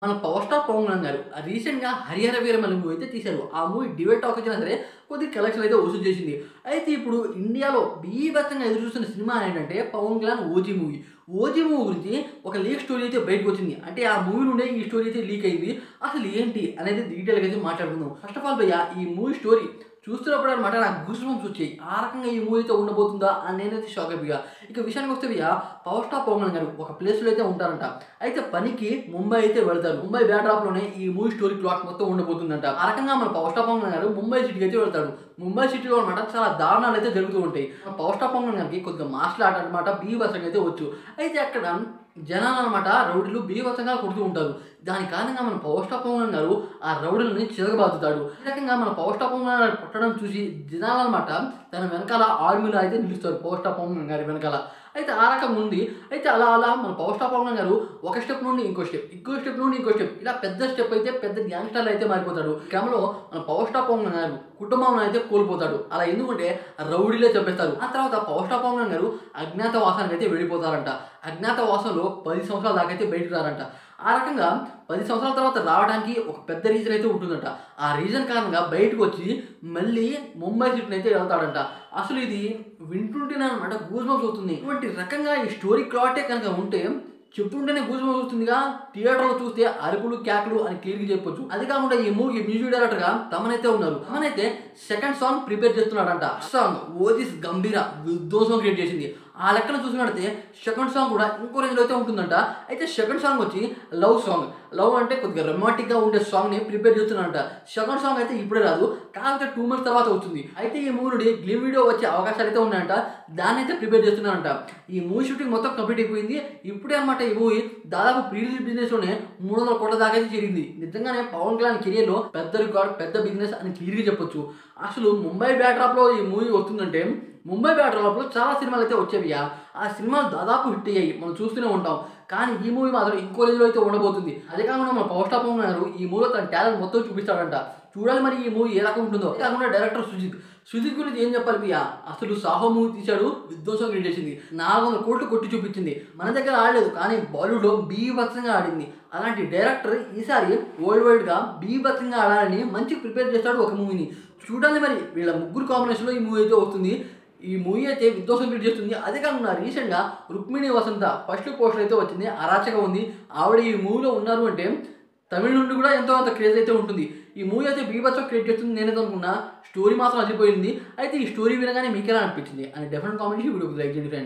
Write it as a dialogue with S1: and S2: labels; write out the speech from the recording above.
S1: మన power star Pawan Kalyan గారు రీసెంట్‌గా 'హరిహర వీరమల్లు' మూవీ అయితే తీశారు. ఆ మూవీ డివైడ్ టాక్ వచ్చినా సరే కొద్దిగా కలెక్షన్‌లు అయితే వసూలు చేసింది. అయితే ఇప్పుడు ఇండియాలో బీభత్సంగా ఎదురు చూస్తున్న సినిమా ఏంటంటే Pawan Kalyan 'OG' movie. 'OG' movie గురించి ఒక లీక్ స్టోరీ అయితే బయటకొచ్చింది. అంటే ఆ మూవీ నుండే ఈ స్టోరీ అయితే లీక్ అయింది. అసలు ఏంటి అనేది డీటెయిల్‌గా అయితే మాట్లాడుకుందాం. ఫస్ట్ ఆఫ్ ఆల్ భయ్యా ఈ మూవీ స్టోరీ చూస్తున్నప్పుడు అనమాట నాకు గూస్ బంప్స్ వచ్చాయి. ఆ రకంగా ఈ మూవీ అయితే ఉండబోతుందా అని నేనైతే షాక్ అయిపోయా. ఇక విషయానికి వస్తే భయ్యా పవర్ స్టార్ పవన్ కళ్యాణ్ గారు ఒక ప్లేస్‌లో అయితే ఉంటారంట. అయితే పనికి ముంబై అయితే వెళ్తారు. ముంబై బ్యాక్‌డ్రాప్‌లోనే ఈ మూవీ స్టోరీ ప్లాట్ మొత్తం ఉండబోతుందంట. ఆ రకంగా మన పవర్ స్టార్ పవన్ కళ్యాణ్ గారు ముంబై సిటీకి అయితే వెళ్తాడు. ముంబై సిటీలో అనమాట చాలా దారుణాలు అయితే జరుగుతూ ఉంటాయి. మన పవర్ స్టార్ పవన్ కళ్యాణ్ గారికి కొద్దిగా మార్షల్ ఆర్ట్ అనమాట బీభత్సంగా అయితే వచ్చు. అయితే అక్కడ జనాలనమాట రౌడీలు బీభత్సంగా కొడుతూ ఉంటారు. దాని కారణంగా మన పవర్ స్టార్ పవన్ కళ్యాణ్ గారు ఆ రౌడీలని చితకబాదుతాడు. ఈ రకంగా మన పవర్ స్టార్ పవన్ కళ్యాణ్ గారు కొట్టడం చూసి జనాలనమాట తన వెనకాల ఆర్మీలో అయితే నిలుస్తారు పవర్ స్టార్ పవన్ కళ్యాణ్ గారి వెనకాల. అయితే ఆ రకంగా ఉంది. అయితే అలా అలా మన పవర్ స్టార్ పవన్ కళ్యాణ్ గారు ఒక స్టెప్ నుండి ఇంకో స్టెప్, ఇంకో స్టెప్ నుండి ఇంకో స్టెప్ ఇలా పెద్ద స్టెప్ అయితే పెద్ద గ్యాంగ్‌స్టర్ అయితే మారిపోతాడు. ఈ క్రమంలో మన పవర్ స్టార్ పవన్ కళ్యాణ్ గారు కుటుంబం అయితే కోల్పోతాడు. అలా ఎందుకంటే రౌడీలే చంపేస్తారు. ఆ తర్వాత పవర్ స్టార్ పవన్ కళ్యాణ్ గారు అజ్ఞాతవాసానికి అయితే వెళ్ళిపోతారంట. అజ్ఞాతవాసంలో 10 సంవత్సరాల దాకా అయితే బయటకు రారంట. ఆ రకంగా 10 సంవత్సరాల తర్వాత రావడానికి ఒక పెద్ద రీజన్ అయితే ఉంటుందంట. ఆ రీజన్ కారణంగా బయటకు వచ్చి మళ్ళీ ముంబై సిటీని అయితే వెళ్తాడంట. అసలు ఇది వింటుంటేనే అనమాట గూస్ బంప్స్ అవుతుంది. ఇటువంటి రకంగా ఈ స్టోరీ ప్లాటే కనుక ఉంటే చెప్తుంటేనే గూస్ బంప్స్ అవుతుందిగా. థియేటర్‌లో చూస్తే అరుపులు, కేకలు అని క్లియర్‌గా చెప్పొచ్చు. అది కాకుండా ఈ మూవీ మ్యూజిక్ డైరెక్టర్‌గా తమన్ అయితే ఉన్నారు. తమన్ అయితే సెకండ్ సాంగ్ ప్రిపేర్ చేస్తున్నాడంట. సాంగ్ 'ఓజిస్ గంభీర' విధ్వంసం క్రియేట్ చేసింది. ఆ లెక్కన చూసినట్టయితే సెకండ్ సాంగ్ కూడా ఇంకో రేంజ్‌లో అయితే ఉంటుందంట. అయితే సెకండ్ సాంగ్ వచ్చి లవ్ సాంగ్. లవ్ అంటే కొద్దిగా రొమాంటిక్‌గా ఉండే సాంగ్‌ని ప్రిపేర్ చేస్తున్నాడంట. సెకండ్ సాంగ్ అయితే ఇప్పుడే రాదు. కాకపోతే 2 మంత్స్ తర్వాత వస్తుంది. అయితే ఈ మూవీ నుండి గ్లిమ్ వీడియో వచ్చే అవకాశాలు అయితే ఉన్నాయంట. దాన్నైతే ప్రిపేర్ చేస్తున్నారంట. ఈ మూవీ షూటింగ్ మొత్తం కంప్లీట్ అయిపోయింది. ఇప్పుడే అనమాట ఈ మూవీ దాదాపు ప్రీ రిలీజ్ బిజినెస్‌లోనే 300 కోట్ల దాకా అయితే చేరింది. నిజంగానే పవన్ కళ్యాణ్ కెరియర్‌లో పెద్ద రికార్డ్, పెద్ద బిజినెస్ అని క్లియర్‌గా చెప్పొచ్చు. అసలు ముంబై బ్యాక్‌డ్రాప్‌లో ఈ మూవీ వస్తుందంటే ముంబై బ్యాక్‌డ్రాప్‌లో చాలా సినిమాలు అయితే వచ్చేవియా. ఆ సినిమాలు దాదాపు హిట్ అయ్యాయి. మనం చూస్తూనే ఉంటాం. కానీ ఈ మూవీ మాత్రం ఇంకో రేంజ్‌లో అయితే ఉండబోతుంది. అదే కాకుండా మన పవర్ స్టార్ పవన్ గారు ఈ మూవీలో తన టాలెంట్ మొత్తం చూపిస్తాడంట. చూడాలి మరి ఈ మూవీ ఏ రకంగా ఉంటుందో. అదే కాకుండా డైరెక్టర్ సుజిత్. సుజిత్ గురించి ఏం చెప్పాలి భయ్యా. అసలు 'సాహో' మూవీ తీశాడు. విధ్వంసం క్రియేట్ చేసింది. 400 కోట్లు కొట్టి చూపించింది. మన దగ్గర ఆడలేదు. కానీ బాలీవుడ్‌లో బీభత్సంగా ఆడింది. అలాంటి డైరెక్టర్ ఈసారి వరల్డ్ వైడ్‌గా బీభత్సంగా ఆడాలని మంచిగా ప్రిపేర్ చేస్తాడు ఒక మూవీని. చూడాలి మరి వీళ్ళ ముగ్గురు కాంబినేషన్‌లో ఈ మూవీ అయితే వస్తుంది. ఈ మూవీ అయితే విధ్వంసం క్రియేట్ చేస్తుంది. అదే కాకుండా రీసెంట్‌గా 'రుక్మిణి వసంత' ఫస్ట్ పోస్టర్ అయితే వచ్చింది. అరాచకం ఉంది. ఆవిడ ఈ మూవీలో ఉన్నారు అంటే తమిళ్ నుండి కూడా ఎంతో అంత క్రేజ్ అయితే ఉంటుంది. ఈ మూవీ అయితే బీభత్సం క్రియేట్ చేస్తుంది నేనైతే అనుకున్నా. స్టోరీ మాత్రం అదిరిపోయింది. అయితే ఈ స్టోరీ వినగానే మీకెలా అనిపించింది అని డెఫినెట్ కామెంట్ చేసి వీడియోకి లైక్ చేయండి ఫ్రెండ్స్.